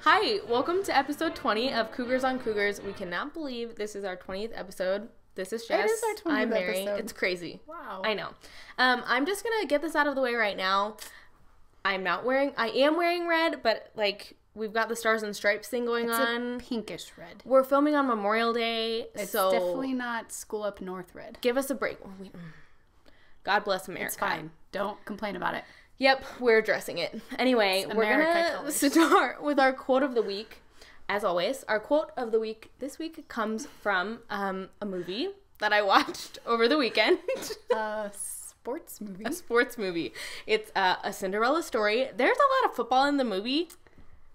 Hi, welcome to episode 20 of Cougars on Cougars. We cannot believe this is our 20th episode. This is Jess. It is our 20th I'm Mary. episode. It's crazy. Wow. I know. I'm just going to get this out of the way right now. I am wearing red, but like we've got the Stars and Stripes thing going on. It's a pinkish red. We're filming on Memorial Day, It's so definitely not School Up North red. give us a break. God bless America. It's fine. Don't complain about it. Yep, we're addressing it. Anyway, It's we're America going to colors. start with our quote of the week. As always, our quote of the week this week comes from a movie that I watched over the weekend. Sports movie. A sports movie. It's a Cinderella story. There's a lot of football in the movie.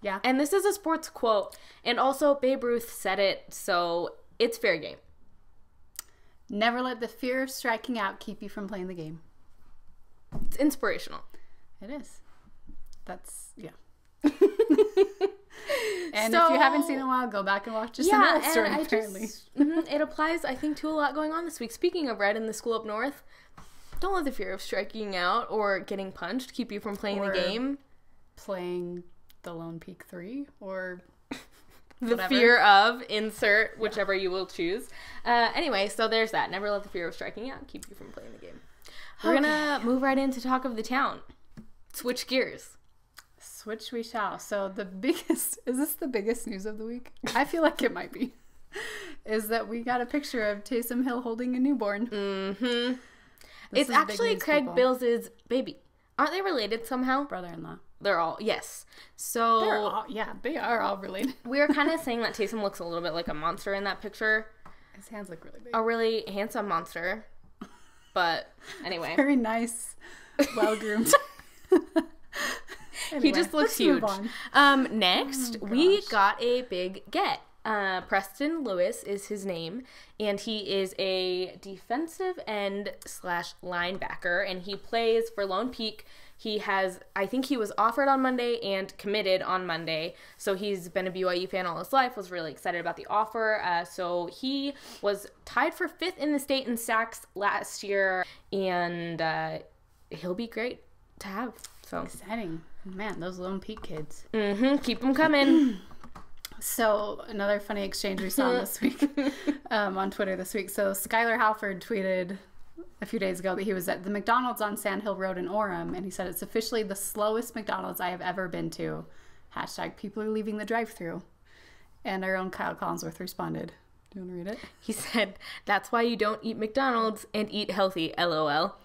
Yeah. And this is a sports quote. And also, Babe Ruth said it, so it's fair game. Never let the fear of striking out keep you from playing the game. It's inspirational. It is. That's, yeah. And if you haven't seen it in a while, go back and watch a Cinderella story, apparently. It applies, I think, to a lot going on this week. Speaking of red in the School Up North, don't let the fear of striking out or getting punched keep you from playing the game. Playing the Lone Peak 3 or The whatever. fear of, insert, whichever you will choose. Anyway, so there's that. Never let the fear of striking out keep you from playing the game. We're going to move right into talk of the town. Switch gears. Switch we shall. So is this the biggest news of the week? I feel like it might be. Is that we got a picture of Taysom Hill holding a newborn. Mm-hmm. It's actually Craig Bill's baby. Aren't they related somehow? Brother-in-law. They're all, yes. So they are all related. we were kind of saying that Taysom looks a little bit like a monster in that picture. His hands look really big. A really handsome monster. But anyway. Very nice, well-groomed. He just looks huge. Next, we got a big get. Preston Lewis is his name, and he is a defensive end / linebacker, and he plays for Lone Peak. I think he was offered on Monday and committed on Monday, so he's been a BYU fan all his life, was really excited about the offer. So he was tied for 5th in the state in sacks last year, and he'll be great to have. So Exciting. Man, those Lone Peak kids. Keep them coming. So, another funny exchange we saw this week on Twitter this week. So, Skylar Halford tweeted a few days ago that he was at the McDonald's on Sand Hill Road in Orem, and he said, "It's officially the slowest McDonald's I have ever been to. # people are leaving the drive-thru." And our own Kyle Collinsworth responded. Do you want to read it? He said, "That's why you don't eat McDonald's and eat healthy, LOL."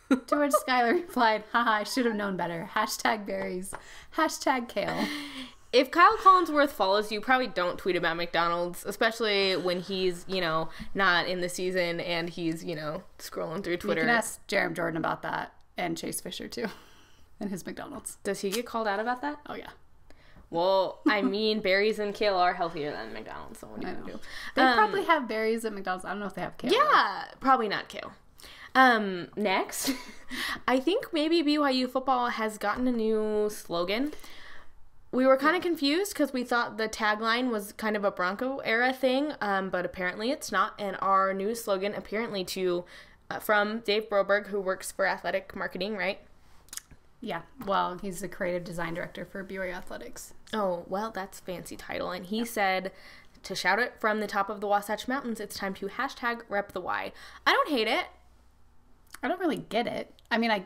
To which Skylar replied, "Haha, I should have known better. # berries. # kale." If Kyle Collinsworth follows you, probably don't tweet about McDonald's, especially when he's, not in the season and he's, scrolling through Twitter. You can ask Jerem Jordan about that, and Chase Fisher, too, and his McDonald's. Does he get called out about that? Oh, yeah. Well, I mean, berries and kale are healthier than McDonald's, so what do you do? They probably have berries at McDonald's. I don't know if they have kale. Yeah, probably not kale. Next, I think maybe BYU Football has gotten a new slogan. We were kind of confused because we thought the tagline was kind of a Bronco era thing, but apparently it's not. And our new slogan, apparently from Dave Broberg, who works for athletic marketing, right? Yeah. Well, he's the creative design director for BYU Athletics. Oh, well, that's a fancy title. And he said to shout it from the top of the Wasatch Mountains, it's time to #RepTheY. I don't hate it. I don't really get it. I mean, I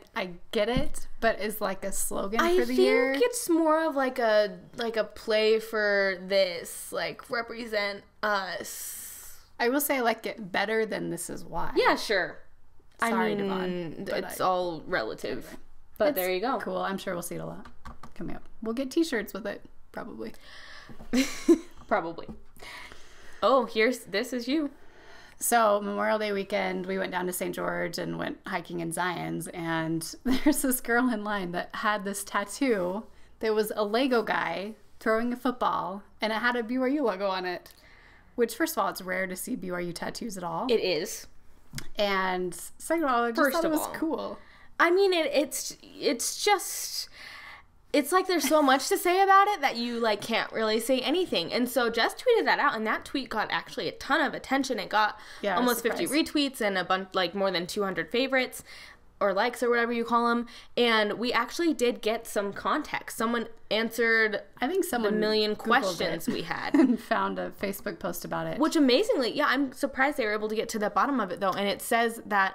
get it, but is like a slogan for the I year. think it's more of like a play for this, like represent us. I will say I like it better than This Is Why. Yeah, sure. Sorry, I mean, Devon, but it's all relative. Anyway. But It's there you go. Cool. I'm sure we'll see it a lot coming up. We'll get t-shirts with it, probably. Probably. Oh, this is you. So, Memorial Day weekend, we went down to St. George and went hiking in Zions, and there's this girl in line that had this tattoo. There was a Lego guy throwing a football, and it had a BYU logo on it, which, first of all, it's rare to see BYU tattoos at all. It is. And second of all, I just thought it was cool. I mean, it's just... It's like there's so much to say about it that you can't really say anything. And so Jess tweeted that out, and that tweet got actually a ton of attention. It got almost 50 retweets and a bunch, more than 200 favorites. or likes or whatever you call them. And we actually did get some context. Someone answered, I think someone the million Googled questions it we had. and found a Facebook post about it. Which amazingly, yeah, I'm surprised they were able to get to the bottom of it though. And it says that,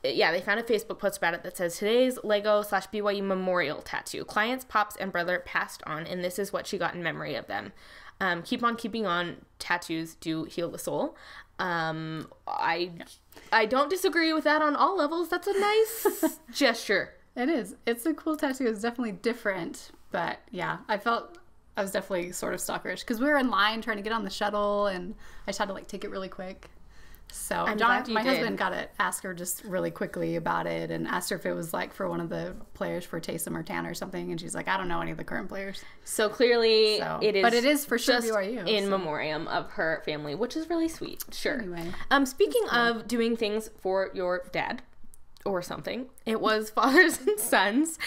yeah, they found a Facebook post about it that says, today's Lego/BYU memorial tattoo. Clients, pops, and brother passed on, and this is what she got in memory of them. Keep on keeping on. Tattoos do heal the soul. I don't disagree with that on all levels. That's a nice gesture. It is. It's a cool tattoo. It's definitely different. But yeah, I was definitely sort of stalkerish because we were in line trying to get on the shuttle and I just had to like take it really quick. So my husband got to ask her just really quickly about it and asked her if it was like for one of the players for Taysom or Tanner or something. And she's like, I don't know any of the current players. So clearly it is. But it is for sure just BYU. In memoriam of her family, which is really sweet. Sure. Anyway. Speaking of doing things for your dad or something, it was Fathers and Sons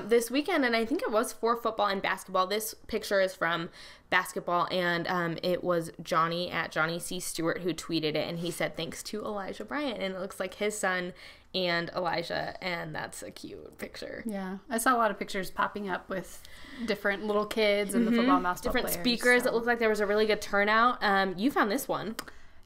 this weekend. And I think it was for football and basketball. This picture is from basketball, and it was Johnny at Johnny C. Stewart who tweeted it, and he said thanks to Elijah Bryant, and it looks like his son and Elijah, and that's a cute picture. Yeah, I saw a lot of pictures popping up with different little kids and the football and basketball different players, speakers. so. It looked like there was a really good turnout. You found this one.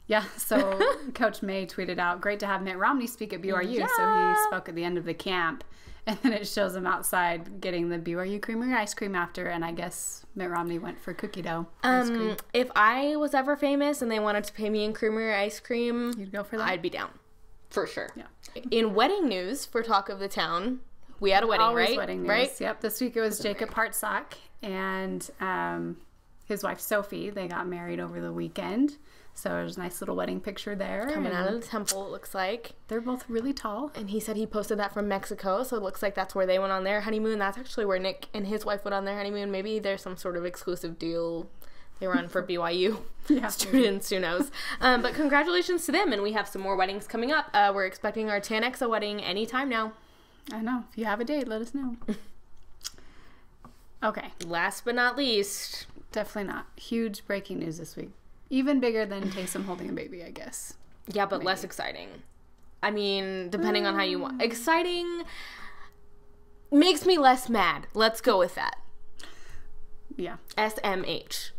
Yeah, so Coach May tweeted out, great to have Mitt Romney speak at BYU. Yeah. So he spoke at the end of the camp. And then it shows him outside getting the BYU creamery ice cream after. And I guess Mitt Romney went for cookie dough ice cream. If I was ever famous and they wanted to pay me in creamery ice cream, you'd go for that? I'd be down. For sure. Yeah. In wedding news for Talk of the Town, we had a wedding, Always right? Wedding news. Right? Yep. This week it was Jacob Hartsock and his wife Sophie. They got married over the weekend. So there's a nice little wedding picture there. Coming out of the temple, it looks like. They're both really tall. And he said he posted that from Mexico, so it looks like that's where they went on their honeymoon. That's actually where Nick and his wife went on their honeymoon. Maybe there's some sort of exclusive deal they run for BYU students, who knows. But congratulations to them, and we have some more weddings coming up. We're expecting our Tan Exa wedding anytime now. I know. If you have a date, let us know. Okay. Last but not least. Definitely not. Huge breaking news this week. Even bigger than Taysom holding a baby, I guess. Yeah, but less exciting. I mean, depending on how you want. Exciting makes me less mad. Let's go with that. Yeah. SMH.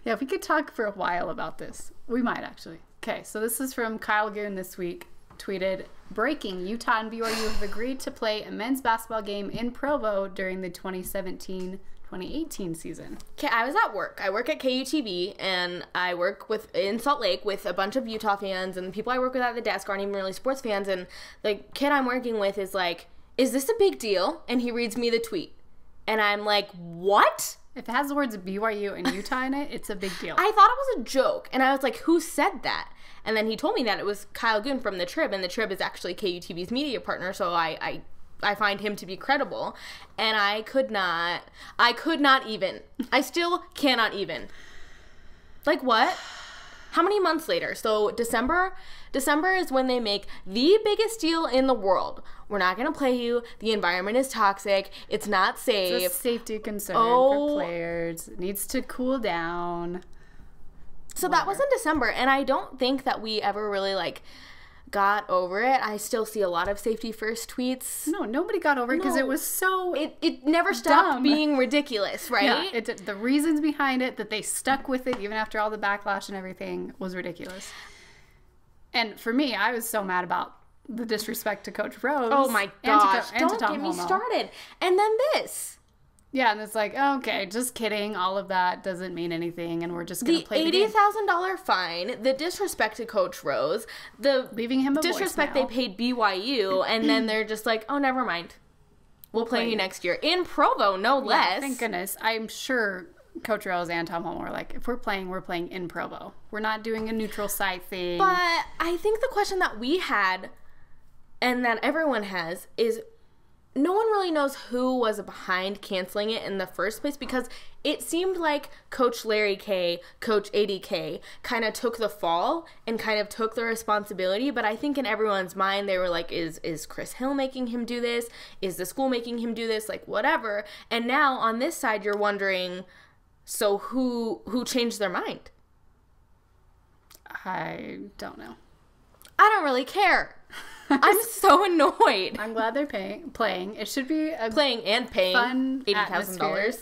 Yeah, if we could talk for a while about this. We might, actually. Okay, so this is from Kyle Goon this week. Tweeted, breaking, Utah and BYU have agreed to play a men's basketball game in Provo during the 2017-2018 season. Okay, I was at work. I work at KUTV, and I work in Salt Lake with a bunch of Utah fans, and the people I work with at the desk aren't even really sports fans, and the kid I'm working with is like, is this a big deal? And he reads me the tweet. And I'm like, what? If it has the words BYU and Utah in it, it's a big deal. I thought it was a joke, and I was like, who said that? And then he told me that it was Kyle Goon from The Trib, and The Trib is actually KUTV's media partner, so I find him to be credible. And I could not even. I still cannot even. Like, what? How many months later? So December is when they make the biggest deal in the world. We're not going to play you. The environment is toxic. It's not safe. It's a safety concern for players. It needs to cool down. So that was in December, and I don't think that we ever really, got over it. I still see a lot of safety first tweets. No, nobody got over it because it was so It never stopped being ridiculous, right? Yeah, the reasons behind it, that they stuck with it even after all the backlash and everything, was ridiculous. And for me, I was so mad about the disrespect to Coach Rose. Oh my gosh, don't get me started. And then this. Yeah, and it's like, okay, just kidding. All of that doesn't mean anything, and we're just going to play the game. The $80,000 fine, the disrespect to Coach Rose, the leaving him a disrespect voicemail. they paid BYU, and then they're just like, oh, never mind. We'll play you next year. In Provo, no less. Thank goodness. I'm sure Coach Rose and Tom Holm were like, if we're playing in Provo. We're not doing a neutral site thing. But I think the question that we had, and that everyone has, is no one really knows who was behind canceling it in the first place, because it seemed like Coach Larry K, Coach ADK kind of took the fall and kind of took the responsibility. But I think in everyone's mind, they were like, is Chris Hill making him do this? Is the school making him do this? Like, whatever. And now on this side, you're wondering, so who changed their mind? I don't know. I don't really care. I'm so annoyed. I'm glad they're playing. It should be playing and paying fun $80,000.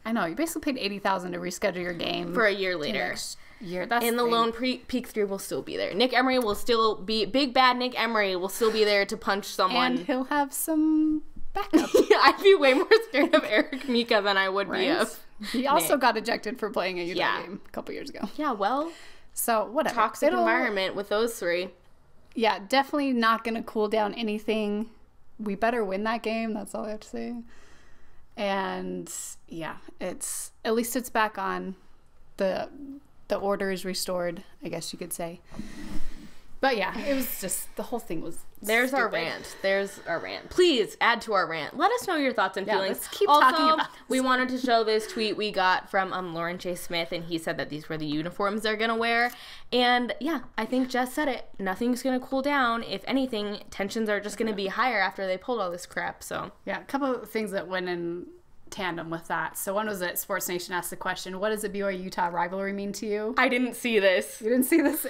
I know, you basically paid $80,000 to reschedule your game for a year later. That's and the Lone Peak 3 will still be there. Nick Emery will still be big bad. Nick Emery will still be there to punch someone, and he'll have some backup. I'd be way more scared of Eric Mika than I would be of. He also got ejected for playing a Utah game a couple years ago. Yeah, well, so whatever. Toxic environment with those three. Yeah, definitely not going to cool down anything. We better win that game. That's all I have to say. And yeah, at least it's back on. The order is restored, I guess you could say. But yeah, it was just, the whole thing was There's stupid. our rant. There's our rant. Please add to our rant. Let us know your thoughts and feelings. Let's keep also, talking about this. We wanted to show this tweet we got from Lauren J. Smith, and he said that these were the uniforms they're going to wear. And yeah, I think Jess said it. Nothing's going to cool down. If anything, tensions are just going to be higher after they pulled all this crap. So yeah, a couple of things that went in tandem with that. So one was that Sports Nation asked the question, what does the BYU Utah rivalry mean to you? I didn't see this. You didn't see this?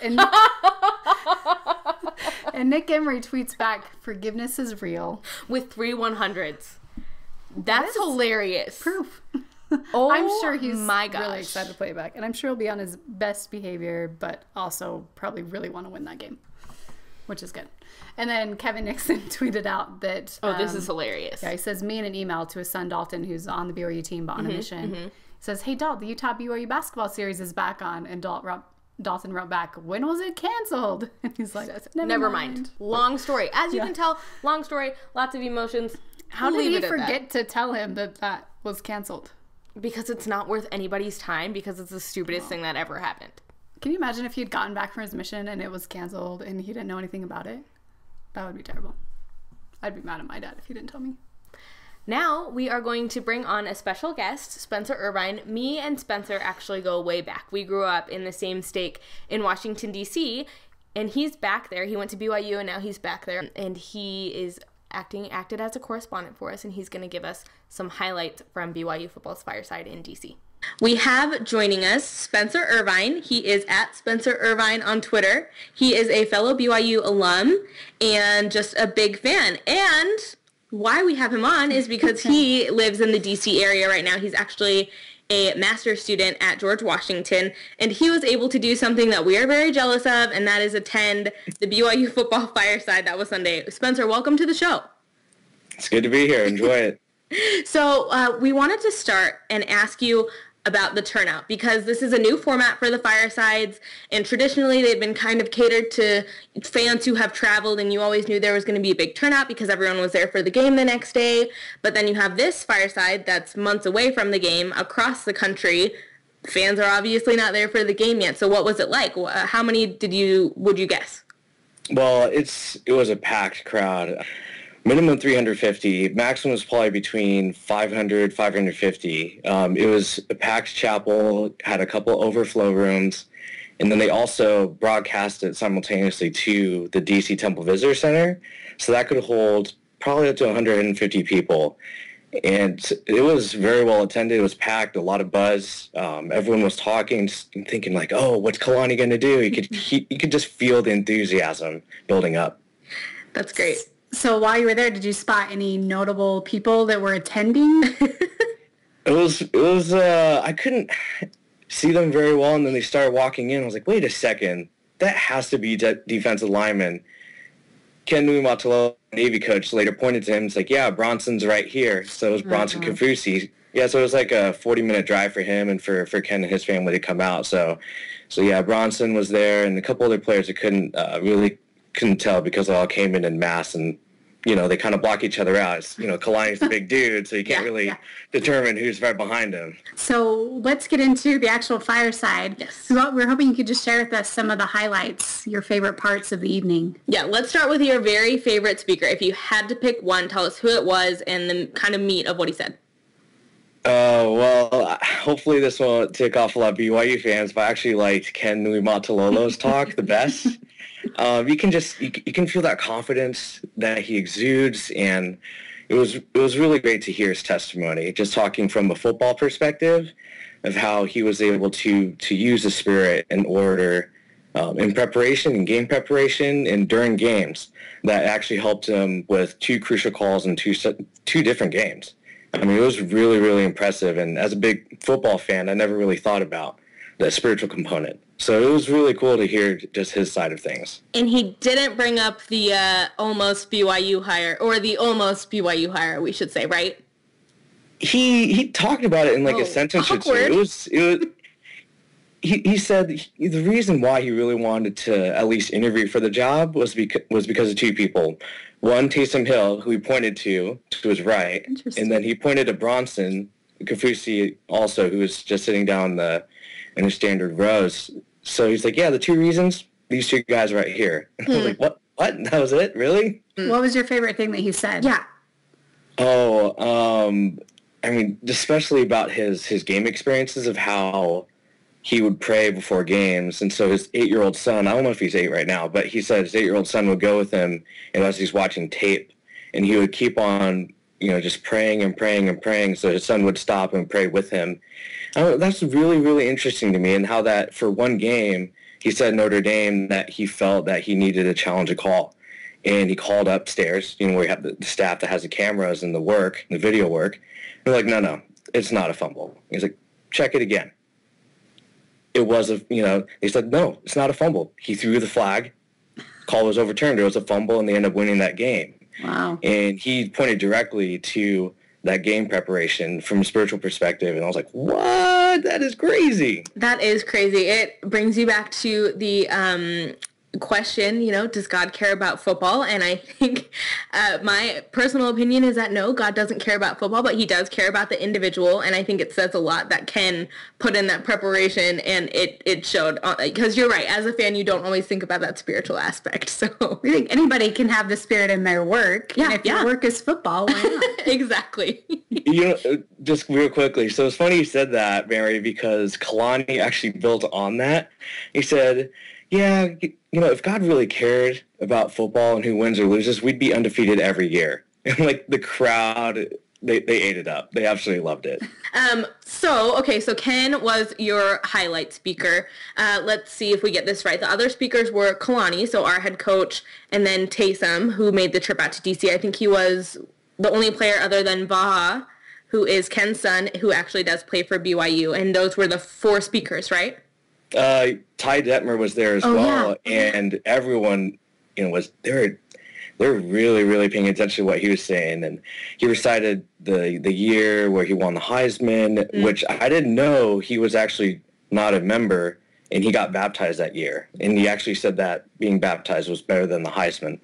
And Nick Emery tweets back, forgiveness is real. With 3 100s. That's hilarious. Proof. Oh, I'm sure he's my gosh. really excited to play it back. And I'm sure he'll be on his best behavior, but also probably really want to win that game, which is good. And then Kevin Nixon tweeted out that... Oh, this is hilarious. Yeah, he says, me in an email to his son Dalton, who's on the BYU team but on a mission. He says, hey, Dalt, the Utah BYU basketball series is back on. And Dalton wrote back, when was it canceled? And he's like, never mind. Long story. As you can tell, long story, lots of emotions. How did he forget to tell him that was canceled? Because it's not worth anybody's time, because it's the stupidest thing that ever happened. Can you imagine if he had gotten back from his mission and it was canceled and he didn't know anything about it? That would be terrible. I'd be mad at my dad if he didn't tell me. Now we are going to bring on a special guest, Spencer Irvine. Me and Spencer actually go way back. We grew up in the same state in Washington, D.C., and he's back there. He went to BYU, and now he's back there, and he is acted as a correspondent for us, and he's going to give us some highlights from BYU Football's Fireside in D.C. We have joining us Spencer Irvine. He is at Spencer Irvine on Twitter. He is a fellow BYU alum and just a big fan. And why we have him on is because he lives in the D.C. area right now. He's actually a master's student at George Washington, and he was able to do something that we are very jealous of, and that is attend the BYU Football Fireside. That was Sunday. Spencer, welcome to the show. It's good to be here. Enjoy it. So we wanted to start and ask you about the turnout, because this is a new format for the Firesides, and traditionally they've been kind of catered to fans who have traveled, and you always knew there was going to be a big turnout because everyone was there for the game the next day. But then you have this Fireside that's months away from the game across the country. Fans are obviously not there for the game yet. So what was it like? How many would you guess? Well, it was a packed crowd. Minimum 350. Maximum was probably between 500, 550. It was a packed chapel, had a couple overflow rooms, and then they also broadcast it simultaneously to the DC Temple Visitor Center. So that could hold probably up to 150 people. And it was very well attended. It was packed, a lot of buzz. Everyone was talking and thinking like, oh, what's Kalani going to do? You could just feel the enthusiasm building up. That's great. So while you were there, did you spot any notable people that were attending? It was I couldn't see them very well, and then they started walking in. I was like, wait a second, that has to be defensive lineman. Ken Nuimatalo, Navy coach, later pointed to him. It's like, yeah, Bronson's right here. So it was Bronson Kafusi. Yeah, so it was like a 40-minute drive for him and for Ken and his family to come out. So yeah, Bronson was there, and a couple other players that couldn't tell because they all came in mass, and they kind of block each other out. Kalani's the big dude, so you can't determine who's right behind him. So let's get into the actual Fireside. Yes. We're hoping you could just share with us some of the highlights, your favorite parts of the evening. Yeah, let's start with your very favorite speaker. If you had to pick one, tell us who it was and the kind of meat of what he said. Well, hopefully this won't tick off a lot of BYU fans, but I actually liked Ken Nuimatalolo's talk the best. You can feel that confidence that he exudes, and it was really great to hear his testimony, just talking from a football perspective of how he was able to use the spirit in order in preparation, in game preparation, and during games that actually helped him with 2 crucial calls in two different games. I mean, it was really, really impressive. And as a big football fan, I never really thought about the spiritual component. So it was really cool to hear just his side of things. And he didn't bring up the almost BYU hire, or the almost BYU hire, we should say, right? He talked about it in like a sentence or two. It was he said the reason why he really wanted to at least interview for the job was because of 2 people. One, Taysom Hill, who he pointed to his right, and then he pointed to Bronson Kafusi also, who was just sitting down in the standard rows. So he's like, yeah, the 2 reasons, these 2 guys right here. I was like, what? That was it? Really? What was your favorite thing that he said? Yeah. Oh, I mean, especially about his game experiences of how he would pray before games. And so his 8-year-old son, I don't know if he's 8 right now, but he said his 8-year-old son would go with him, and as he's watching tape, and he would keep on, just praying and praying and praying, so his son would stop and pray with him. That's really, really interesting to me, and how that for one game, he said Notre Dame that he felt that he needed to challenge a call. And he called upstairs, where you have the staff that has the cameras and the video work. They're like, no, it's not a fumble. He's like, check it again. It was they said, no, it's not a fumble. He threw the flag. Call was overturned. It was a fumble, and they ended up winning that game. Wow. And he pointed directly to that game preparation from a spiritual perspective, and I was like, what? That is crazy. That is crazy. It brings you back to the question, does God care about football? And I think my personal opinion is that no, God doesn't care about football, but he does care about the individual. And I think it says a lot that Ken put in that preparation, and it showed, because you're right, as a fan, you don't always think about that spiritual aspect. So I think anybody can have the spirit in their work. Yeah, and if your work is football, why not? Exactly. Just real quickly. So it's funny you said that, Mary, because Kalani actually built on that. He said, yeah, if God really cared about football and who wins or loses, we'd be undefeated every year. And like the crowd, they ate it up. They absolutely loved it. So Ken was your highlight speaker. Let's see if we get this right. The other speakers were Kalani, so our head coach, and then Taysom, who made the trip out to DC. I think he was the only player other than Bahr, who is Ken's son, who actually does play for BYU. And those were the 4 speakers, right? Ty Detmer was there as well, yeah. And everyone, was there. They're really, really paying attention to what he was saying, and he recited the year where he won the Heisman, which I didn't know he was actually not a member, and he got baptized that year, and he actually said that being baptized was better than the Heisman.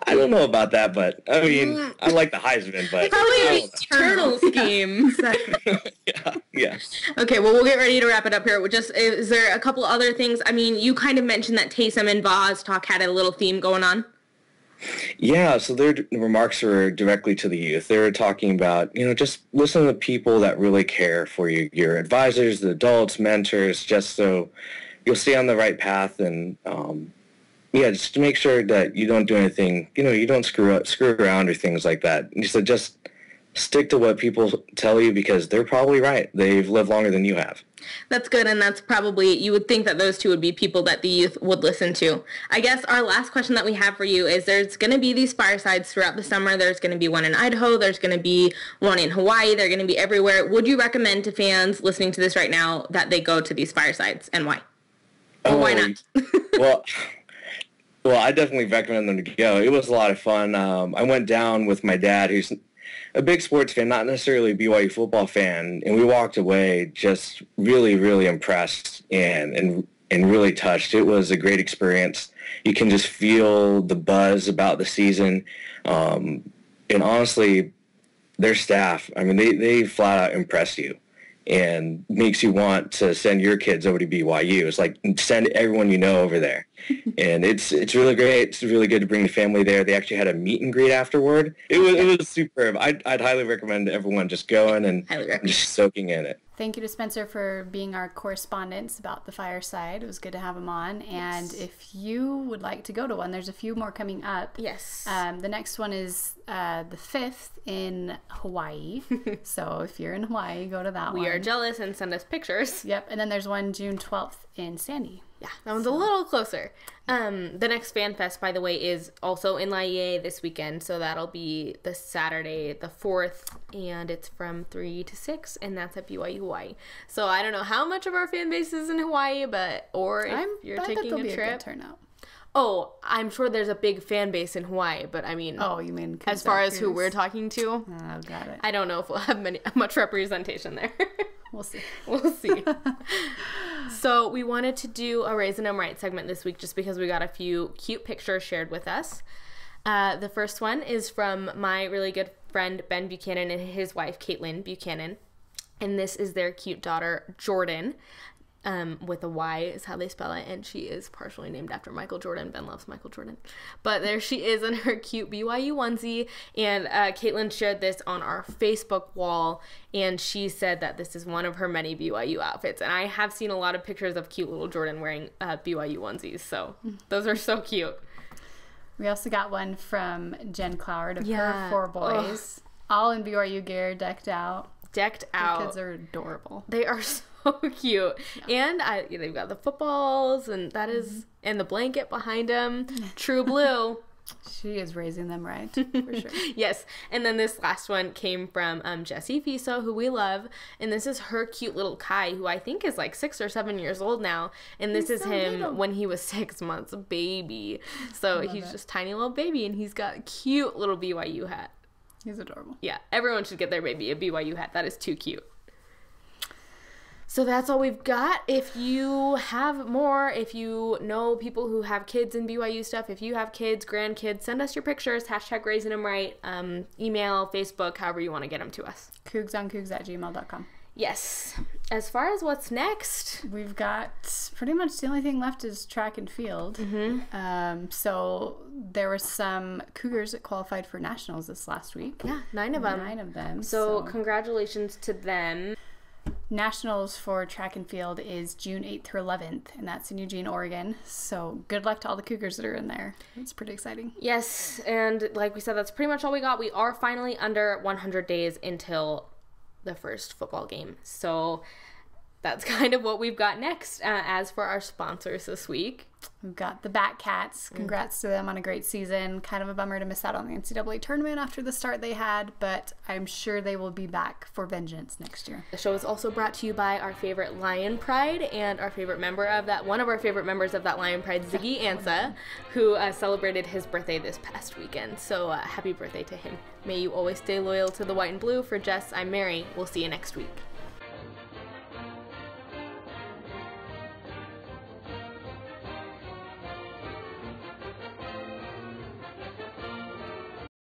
I don't know about that, but I mean, I like the Heisman, but probably an eternal scheme. Yeah. Okay, well, we'll get ready to wrap it up here. Is there a couple other things? I mean, you kind of mentioned that Taysom and Bahr's talk had a little theme going on. Yeah, so their remarks were directly to the youth. They were talking about, just listen to the people that really care for you, your advisors, the adults, mentors, just so you'll stay on the right path, and just to make sure that you don't do anything, you don't screw around or things like that. And he said, just stick to what people tell you because they're probably right. They've lived longer than you have. That's good, and that's probably, you would think that those 2 would be people that the youth would listen to. I guess our last question that we have for you is there's going to be these firesides throughout the summer. There's going to be one in Idaho. There's going to be one in Hawaii. They're going to be everywhere. Would you recommend to fans listening to this right now that they go to these firesides, and why? Or why not? Well, I definitely recommend them to go. It was a lot of fun. I went down with my dad, who's a big sports fan, not necessarily a BYU football fan, and we walked away just really, really impressed and really touched. It was a great experience. You can just feel the buzz about the season. And honestly, their staff, I mean, they flat out impress you and makes you want to send your kids over to BYU. It's like send everyone you know over there. And it's really great. It's really good to bring the family there. They actually had a meet and greet afterward. It was superb. I'd highly recommend everyone just going and just soaking in it. Thank you to Spencer for being our correspondent about the Fireside. It was good to have him on. And if you would like to go to one, there's a few more coming up. Yes. The next one is the 5th in Hawaii. So if you're in Hawaii, go to that one. We are jealous and send us pictures. Yep. And then there's one June 12th in Sandy. Yeah, that one's a little closer. The next Fan Fest, by the way, is also in Laie this weekend. So that'll be the Saturday, the 4th, and it's from 3 to 6, and that's at BYU Hawaii. So I don't know how much of our fan base is in Hawaii, or if you're taking a trip. A good turnout. Oh, I'm sure there's a big fan base in Hawaii, but I mean... Oh, you mean... as far as who we're talking to? Oh, got it. I don't know if we'll have much representation there. We'll see. We'll see. So we wanted to do a Raisin 'em Right segment this week just because we got a few cute pictures shared with us. The first one is from my really good friend Ben Buchanan and his wife Caitlin Buchanan. And this is their cute daughter, Jordan. With a Y is how they spell it, and she is partially named after Michael Jordan. Ben loves Michael Jordan. But there she is in her cute BYU onesie, and Caitlin shared this on our Facebook wall, and she said that this is one of her many BYU outfits, and I have seen a lot of pictures of cute little Jordan wearing BYU onesies, so those are so cute. We also got one from Jen Cloward of her 4 boys, all in BYU gear, decked out. The kids are adorable. They are so cute. Yeah. And they've got the footballs, and that is, and the blanket behind them. True blue. She is raising them right, for sure. Yes. And then this last one came from Jessie Fiso, who we love. And this is her cute little Kai, who I think is like 6 or 7 years old now. And this is him little. When he was 6 months, a baby. So he's just tiny little baby, and he's got a cute little BYU hat. He's adorable. Yeah, everyone should get their baby a BYU hat. That is too cute. So that's all we've got. If you have more, if you know people who have kids in BYU stuff, if you have kids, grandkids, send us your pictures. # Raisin 'em Right. Email, Facebook, however you want to get them to us. Cougs@gmail.com. Yes. As far as what's next, we've got pretty much the only thing left is track and field. So there were some Cougars that qualified for nationals this last week. Yeah, 9 of them. 9 of them. So congratulations to them. Nationals for track and field is June 8th through 11th, and that's in Eugene, Oregon. So good luck to all the Cougars that are in there. It's pretty exciting. Yes, and like we said, that's pretty much all we got. We are finally under 100 days until the first football game. So that's kind of what we've got next. As for our sponsors this week, we've got the Bat Cats. Congrats to them on a great season. Kind of a bummer to miss out on the NCAA tournament after the start they had, but I'm sure they will be back for vengeance next year. The show is also brought to you by our favorite Lion Pride and our favorite member of that, one of our favorite members of that Lion Pride, Ziggy Ansah, who celebrated his birthday this past weekend. So happy birthday to him. May you always stay loyal to the white and blue. For Jess, I'm Mary. We'll see you next week.